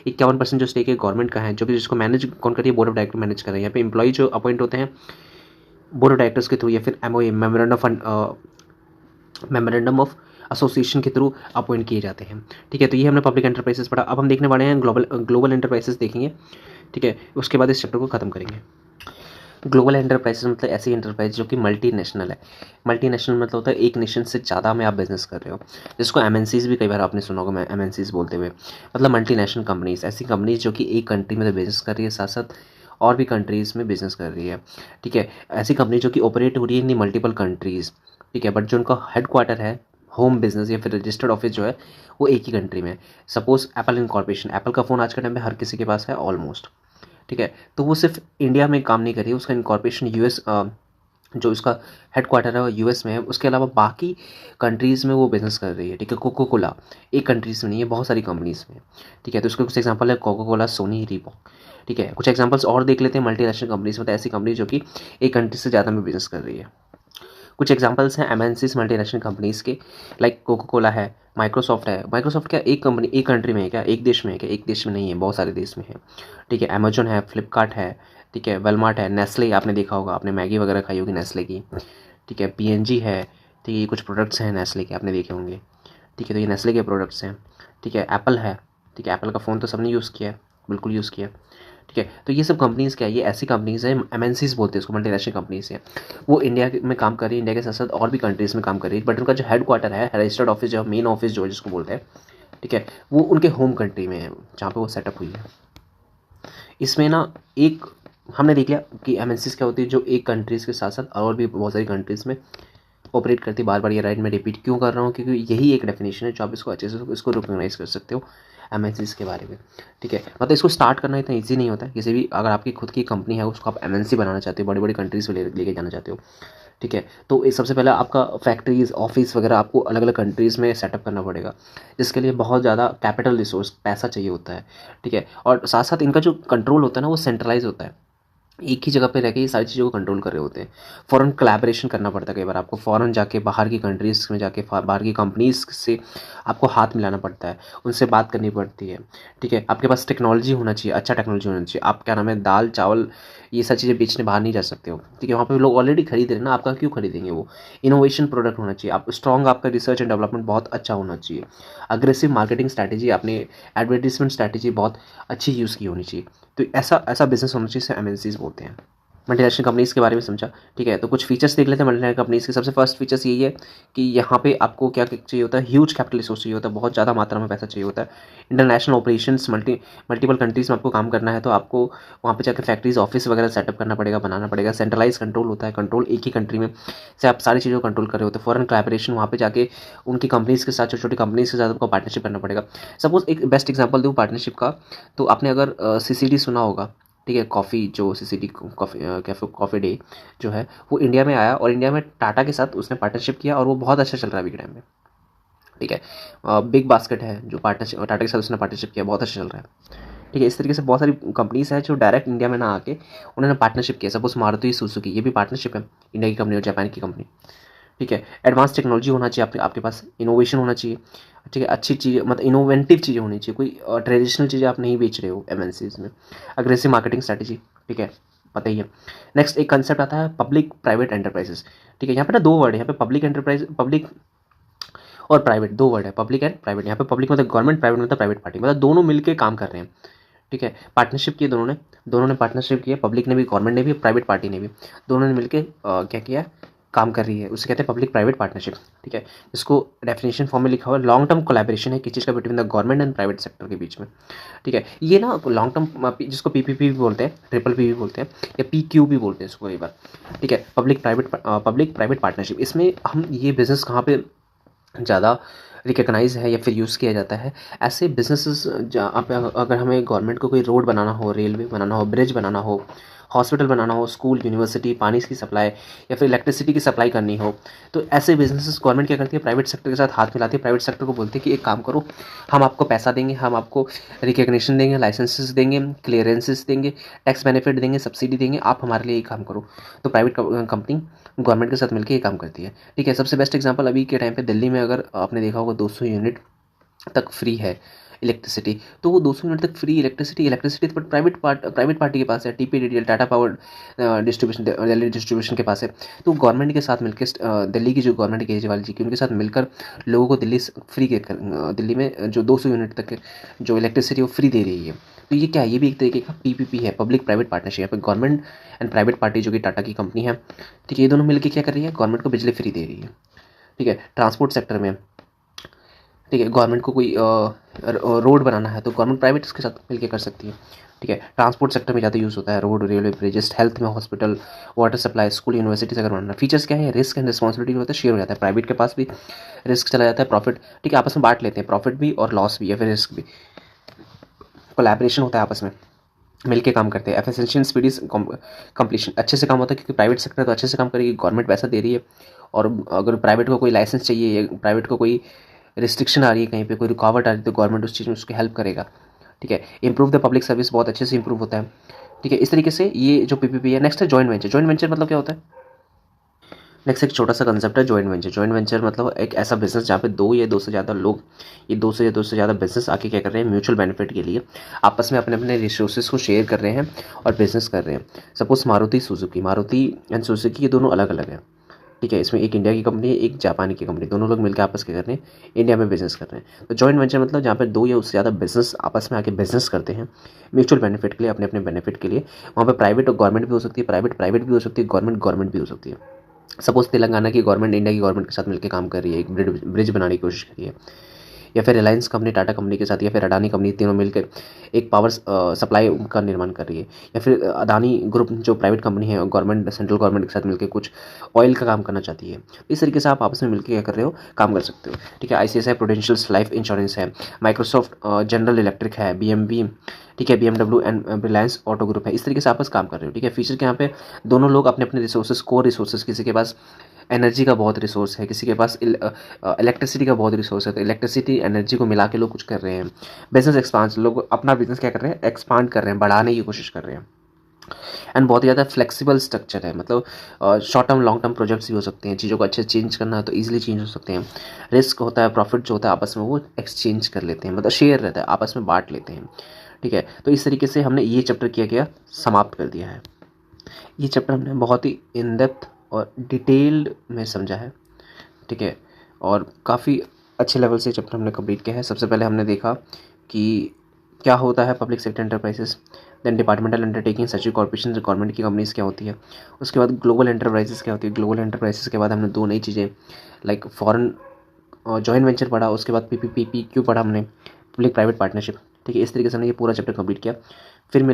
51% जो स्टेक है गवर्नमेंट का है, जो कि जिसको मैनेज कौन कर रही है, बोर्ड ऑफ डायरेक्टर मैनेज कर रहे हैं। यहाँ पे एम्प्लॉय जो अपॉइंट होते हैं बोर्ड ऑफ डायरेक्टर्स के थ्रू या फिर एमओए मेमोरेंडम ऑफ एसोसिएशन के थ्रू अपॉइंट किए जाते हैं, ठीक है। तो ये हमने पब्लिक एंटरप्राइजेस पढ़ा। अब हम देखने वाले हैं ग्लोबल एंटरप्राइजेस देखेंगे, ठीक है। उसके बाद इस चैप्टर को खत्म करेंगे। ग्लोबल एंटरप्राइजेस मतलब ऐसी एंटरप्राइज जो कि मल्टीनेशनल है। मल्टीनेशनल मतलब होता है एक नेशन से ज़्यादा में आप बिजनेस कर रहे हो, जिसको एमएनसीज भी कई बार आपने सुना होगा एमएनसीज बोलते हुए, मतलब मल्टीनेशनल कंपनीज। ऐसी कंपनीज जो कि एक कंट्री में तो बिजनेस कर रही है, साथ साथ और भी कंट्रीज़ में बिजनेस कर रही है, ठीक है। ऐसी कंपनी जो कि ऑपरेट हो रही है इन मल्टीपल कंट्रीज़, ठीक है, बट जो उनका हेडक्वार्टर है, होम बिजनेस या फिर रजिस्टर्ड ऑफिस जो है वो एक ही कंट्री में है। सपोज एप्पल इनकॉर्पोरेशन, एप्पल का फ़ोन आज के टाइम पे हर किसी के पास है ऑलमोस्ट, ठीक है। तो वो सिर्फ इंडिया में काम नहीं कर रही है, उसका इनकॉर्पोरेशन यूएस जो इसका हेडक्वार्टर है वो यूएस में है, उसके अलावा बाकी कंट्रीज़ में वो बिजनेस कर रही है, ठीक है। कोको कोला एक कंट्रीज़ में नहीं है, बहुत सारी कंपनीज़ में, ठीक है। तो उसके कुछ एग्जांपल है कोको कोला, सोनी, रीबॉक, ठीक है। कुछ एग्जांपल्स और देख लेते हैं मल्टीनेशनल कंपनीज, मतलब ऐसी कंपनी जो कि एक कंट्री से ज़्यादा में बिजनेस कर रही है। कुछ एग्जांपल्स हैं एमएनसीज मल्टीनेशनल कंपनीज़ के, लाइक कोको कोला है, माइक्रोसॉफ्ट है। माइक्रोसॉफ्ट क्या एक कंपनी एक कंट्री में है क्या, एक देश में है क्या, एक देश में नहीं है, बहुत सारे देश में है, ठीक है। अमेजोन है, फ्लिपकार्ट है, ठीक है, वेलमार्ट है, नेस्ले आपने देखा होगा, आपने मैगी वगैरह खाई होगी नेस्ले की, ठीक है। पीएनजी है, ठीक है। ये कुछ प्रोडक्ट्स हैं नेस्ले के, आपने देखे होंगे, ठीक है। तो ये नेस्ले के प्रोडक्ट्स हैं, ठीक है। एप्पल है, ठीक है, एप्पल का फ़ोन तो सबने यूज़ किया है, बिल्कुल यूज़ किया, ठीक है। तो ये सब कंपनीज़ क्या है, ये ऐसी कंपनीज़ हैं, एमएनसीज बोलते हैं इसको, मल्टीनेशनल कंपनीज़ हैं। वो इंडिया में काम कर रही है, इंडिया के साथ साथ और भी कंट्रीज़ में काम कर रही है, बट उनका जो हेडक्वार्टर है, रजिस्टर्ड ऑफिस जो मेन ऑफिस जो है जिसको बोलते हैं, ठीक है, वो उनके होम कंट्री में है जहाँ पे वो सेटअप हुई है। इसमें ना एक हमने देख लिया कि एमएनसीज क्या होती है, जो एक कंट्रीज़ के साथ साथ और भी बहुत सारी कंट्रीज़ में ऑपरेट करती है। बार बार ये राइट में रिपीट क्यों कर रहा हूँ, क्योंकि यही एक डेफिनेशन है जो आप इसको अच्छे से इसको रिकॉग्नाइज कर सकते हो एमएनसीज के बारे में, ठीक है। मतलब इसको स्टार्ट करना इतना ईजी नहीं होता है। किसी भी अगर आपकी खुद की कंपनी है उसको आप एमएनसी बनाना चाहते हो, बड़ी बड़ी कंट्रीज़ में लेके जाना चाहते हो, ठीक है, तो इस सबसे पहले आपका फैक्ट्रीज ऑफिस वगैरह आपको अलग अलग कंट्रीज़ में सेटअप करना पड़ेगा, जिसके लिए बहुत ज़्यादा कैपिटल रिसोर्स पैसा चाहिए होता है, ठीक है। और साथ साथ इनका जो कंट्रोल होता है ना वो सेंट्रलाइज होता है, एक ही जगह पे रह के ये सारी चीज़ों को कंट्रोल कर रहे होते हैं। फ़ॉरेन कोलैबोरेशन करना पड़ता है कई बार आपको, फ़ॉरेन जाके बाहर की कंट्रीज़ में जाके बाहर की कंपनीज़ से आपको हाथ मिलाना पड़ता है, उनसे बात करनी पड़ती है, ठीक है। आपके पास टेक्नोलॉजी होना चाहिए, अच्छा टेक्नोलॉजी होना चाहिए। आप क्या नाम है दाल चावल ये सारी चीज़ें बेचने बाहर नहीं जा सकते हो, ठीक है। वहाँ पे लोग ऑलरेडी खरीद रहे हैं ना, आपका क्यों खरीदेंगे वो। इनोवेशन प्रोडक्ट होना चाहिए, आप स्ट्रॉन्ग, आपका रिसर्च एंड डेवलपमेंट बहुत अच्छा होना चाहिए। अग्रेसिव मार्केटिंग स्ट्रैटेजी, आपने एडवर्टीजमेंट स्ट्रैटेजी बहुत अच्छी यूज़ की होनी चाहिए। तो ऐसा बिजनेस होना चाहिए, इसे एमएनसीज बोलते हैं। मल्टीनेशनल कंपनीज़ के बारे में समझा। ठीक है, तो कुछ फीचर्स देख लेते हैं मल्टीनेशनल कंपनीज़ के। सबसे फर्स्ट फीचर्स यही है कि यहाँ पे आपको क्या चाहिए होता है, ह्यूज कैपिटल रिसोर्स चाहिए होता है, बहुत ज़्यादा मात्रा में पैसा चाहिए होता है। इंटरनेशनल ऑपरेशंस मल्टीपल कंट्रीज़ में आपको काम करना है, तो आपको वहाँ पे जाकर फैक्ट्रीज ऑफिस वगैरह सेटअप करना पड़ेगा, बनाना पड़ेगा। सेंट्रलाइज कंट्रोल होता है, कंट्रोल एक ही कंट्री में से आप सारी चीज़ों को कंट्रोल कर रहे होते हैं। फॉरेन कोलैबोरेशन, वहाँ पे जाके उनकी कंपनीज़ के साथ, छोटी छोटी कंपनीज़ के साथ आपको पार्टनरशिप करना पड़ेगा। सपोज एक बेस्ट एग्जांपल दूँ पार्टनरशिप का, तो आपने अगर सीसीडी सुना होगा, ठीक है, कॉफ़ी जो सीसीडी कॉफ़ी डे जो है वो इंडिया में आया, और इंडिया में टाटा के साथ उसने पार्टनरशिप किया, और वो बहुत अच्छा चल रहा है अभी के टाइम में। ठीक है, बिग बास्केट है जो पार्टनरशिप टाटा के साथ उसने पार्टनरशिप किया, बहुत अच्छा चल रहा है। ठीक है, इस तरीके से बहुत सारी कंपनीज हैं जो डायरेक्ट इंडिया में ना आके उन्होंने पार्टनरशिप किया। सपोज मारुति सुजुकी, ये भी पार्टनरशिप है, इंडिया की कंपनी और जापान की कंपनी। ठीक है, एडवांस टेक्नोलॉजी होना चाहिए आपके पास, इनोवेशन होना चाहिए। ठीक है, अच्छी चीज़ मतलब इनोवेटिव चीज़ें होनी चाहिए, कोई ट्रेडिशनल चीज़ें आप नहीं बेच रहे हो एमएनसीज में। अग्रेसिव मार्केटिंग स्ट्रैटेजी, ठीक है, पता ही है। नेक्स्ट एक कंसेप्ट आता है पब्लिक प्राइवेट एंटरप्राइजेस। ठीक है, यहाँ पे ना दो वर्ड है, यहाँ पे पब्लिक एंटरप्राइज, पब्लिक और प्राइवेट दो वर्ड है, पब्लिक एंड प्राइवेट। यहाँ पे पब्लिक मतलब गवर्नमेंट, प्राइवेट मतलब प्राइवेट पार्टी, मतलब दोनों मिलकर काम कर रहे हैं। ठीक है, पार्टनरशिप की दोनों ने पार्टनरशिप किया, पब्लिक ने भी, गवर्नमेंट ने भी, प्राइवेट पार्टी ने भी, दोनों ने मिलकर क्या किया, काम कर रही है, उसे कहते हैं पब्लिक प्राइवेट पार्टनरशिप। ठीक है, इसको डेफिनेशन फॉर्म में लिखा हुआ है, लॉन्ग टर्म कोलैबोरेशन है किसी चीज़ का between the government and private sector के बीच में। ठीक है, ये ना लॉन्ग टर्म, जिसको पीपीपी भी बोलते हैं, ट्रिपल पी भी बोलते हैं, या पीक्यू भी बोलते हैं इसको कई बार। ठीक है, पब्लिक प्राइवेट पार्टनरशिप, इसमें हम ये बिजनेस कहाँ पे ज़्यादा रिकग्नाइज है या फिर यूज़ किया जाता है, ऐसे बिजनेसेस जहाँ पे अगर हमें गवर्नमेंट को कोई रोड बनाना हो, रेलवे बनाना हो, ब्रिज बनाना हो, हॉस्पिटल बनाना हो, स्कूल, यूनिवर्सिटी, पानी की सप्लाई या फिर इलेक्ट्रिसिटी की सप्लाई करनी हो, तो ऐसे बिजनेसेस गवर्नमेंट क्या करती है, प्राइवेट सेक्टर के साथ हाथ मिलाती है। प्राइवेट सेक्टर को बोलते हैं कि एक काम करो, हम आपको पैसा देंगे, हम आपको रिकग्निशन देंगे, लाइसेंसेस देंगे, क्लियरेंसेस देंगे, टैक्स बेनिफिट देंगे, सब्सिडी देंगे, आप हमारे लिए ये काम करो। तो प्राइवेट कंपनी गवर्नमेंट के साथ मिलकर ये काम करती है। ठीक है, सबसे बेस्ट एग्जांपल अभी के टाइम पे दिल्ली में अगर आपने देखा होगा 200 यूनिट तक फ्री है इलेक्ट्रिसिटी, तो वो 200 यूनिट तक free electricity but private party के पास है, TPDDL, Tata power distribution, Delhi distribution के पास है। तो गवर्नमेंट के साथ मिलकर, दिल्ली की जो गवर्नमेंट केजरीवाल जी की, उनके साथ मिलकर लोगों को दिल्ली में जो 200 यूनिट तक जो इलेक्ट्रिसिटी वो फ्री दे रही है। तो ये क्या है, ये भी एक तरीके का पीपीपी है, पब्लिक प्राइवेट पार्टनरशिप। यहाँ पे गवर्नमेंट एंड प्राइवेट पार्टी जो कि टाटा की कंपनी है, ठीक है, ये दोनों मिलकर क्या कर रही है, गवर्नमेंट को बिजली फ्री दे रही है। ठीक है, ट्रांसपोर्ट सेक्टर में, ठीक है, गवर्नमेंट को कोई रोड बनाना है तो गवर्नमेंट प्राइवेट उसके साथ मिलकर कर सकती है। ठीक है, ट्रांसपोर्ट सेक्टर में ज़्यादा यूज़ होता है, रोड, रेलवे, ब्रिजेस, हेल्थ में hospital, water supply, school, universities अगर बनाना। फीचर्स क्या है, रिस्क एंड रिस्पॉन्सिबिलिटी होता है, शेयर हो जाता है, प्राइवेट के पास भी रिस्क चला जाता है, प्रॉफिट, ठीक है, आपस में बांट लेते हैं, प्रॉफिट भी और लॉस भी या फिर रिस्क भी। कोलैबोरेशन होता है, आपस में मिलके काम करते हैं। एफिशिएंसी, स्पीडी, कंप्लीशन, अच्छे से काम होता है क्योंकि प्राइवेट सेक्टर तो अच्छे से काम करेगी, गवर्नमेंट पैसा दे रही है। और अगर प्राइवेट को कोई लाइसेंस चाहिए या प्राइवेट को कोई रिस्ट्रिक्शन आ रही है, कहीं पे कोई रुकावट आ रही है, तो गवर्नमेंट उस चीज़ में उसकी हेल्प करेगा। ठीक है, इंप्रूव द पब्लिक सर्विस, बहुत अच्छे से इंप्रूव होता है। ठीक है, इस तरीके से ये जो पीपीपी है। नेक्स्ट है जॉइंट वेंचर। जॉइंट वेंचर मतलब क्या होता है, नेक्स्ट एक छोटा सा कंसेप्ट है जॉइंट वेंचर। जॉइंट वेंचर मतलब एक ऐसा बिजनेस जहाँ पे दो या दो से ज़्यादा लोग, ये दो से ज़्यादा बिजनेस आके क्या कर रहे हैं, म्यूचुअल बेनिफिट के लिए आपस में अपने अपने रिसोर्सेज को शेयर कर रहे हैं और बिजनेस कर रहे हैं। सपोज मारुति एंड सुजुकी, ये दोनों अलग अलग है। ठीक है, इसमें एक इंडिया की कंपनी है, एक जापानी की कंपनी, दोनों लोग मिलकर आपस के कर रहे हैं, इंडिया में बिजनेस कर रहे हैं। तो जॉइंट वेंचर मतलब जहाँ पर दो या उससे ज़्यादा बिजनेस आपस में आके बिजनेस करते हैं म्यूचुअल बेनिफिट के लिए, अपने अपने बेनिफिट के लिए। वहाँ पर प्राइवेट और गवर्नमेंट भी हो सकती है, प्राइवेट भी हो सकती है, गवर्नमेंट भी हो सकती है। सपोज तेलंगाना की गवर्नमेंट इंडिया की गवर्नमेंट के साथ मिलकर काम कर रही है, एक ब्रिज बनाने की कोशिश कर रही है, या फिर रिलायंस कंपनी टाटा कंपनी के साथ, या फिर अडानी कंपनी, तीनों मिलकर एक पावर सप्लाई का निर्माण कर रही है। या फिर अदानी ग्रुप जो प्राइवेट कंपनी है, गवर्नमेंट, सेंट्रल गवर्नमेंट के साथ मिलकर कुछ ऑयल का काम करना चाहती है। इस तरीके से आप आपस में मिलकर क्या कर रहे हो, काम कर सकते हो। ठीक है, आईसीआईसीआई प्रूडेंशियल लाइफ इंश्योरेंस है, माइक्रोसॉफ्ट जनरल इलेक्ट्रिक है, बीएमवी, ठीक है, BMW and Reliance auto group है। इस तरीके से आपस काम कर रहे हो। ठीक है, फीचर के यहाँ पे दोनों लोग अपने अपने रिसोर्सेज, कोर रिसोर्सेज, किसी के पास एनर्जी का बहुत रिसोर्स है, किसी के पास इलेक्ट्रिसिटी का बहुत रिसोर्स है, तो इलेक्ट्रिसिटी एनर्जी को मिला के लोग कुछ कर रहे हैं। बिजनेस एक्सपांस, लोग अपना बिजनेस क्या कर रहे हैं, एक्सपांड कर रहे हैं, बढ़ाने की कोशिश कर रहे हैं। एंड बहुत ही ज़्यादा फ्लेक्सिबल स्ट्रक्चर है, मतलब short term long term projects भी हो सकते हैं, चीज़ों को अच्छे से चेंज करना है तो ईजिली चेंज हो सकते हैं। रिस्क होता है, प्रॉफिट जो होता है आपस में वो एक्सचेंज कर लेते हैं, मतलब शेयर रहता है, आपस में बांट लेते हैं। ठीक है, तो इस तरीके से हमने ये चैप्टर किया गया समाप्त कर दिया है। ये चैप्टर हमने बहुत ही इन डेप्थ और डिटेल्ड में समझा है। ठीक है, और काफ़ी अच्छे लेवल से चैप्टर हमने कंप्लीट किया है। सबसे पहले हमने देखा कि क्या होता है public sector enterprises, then departmental undertaking, सचिव कॉर्पोरेशन, गवर्नमेंट की कंपनीज क्या होती है, उसके बाद ग्लोबल एंटरप्राइजेस क्या होती है। ग्लोबल एंटरप्राइजेस के बाद हमने दो नई चीज़ें लाइक फॉरेन जॉइंट वेंचर पढ़ा, उसके बाद पीपीपीपीक्यू पढ़ा हमने, पब्लिक प्राइवेट पार्टनरशिप। ठीक है, इस तरीके से हमने ये पूरा चैप्टर कंप्लीट किया। फिर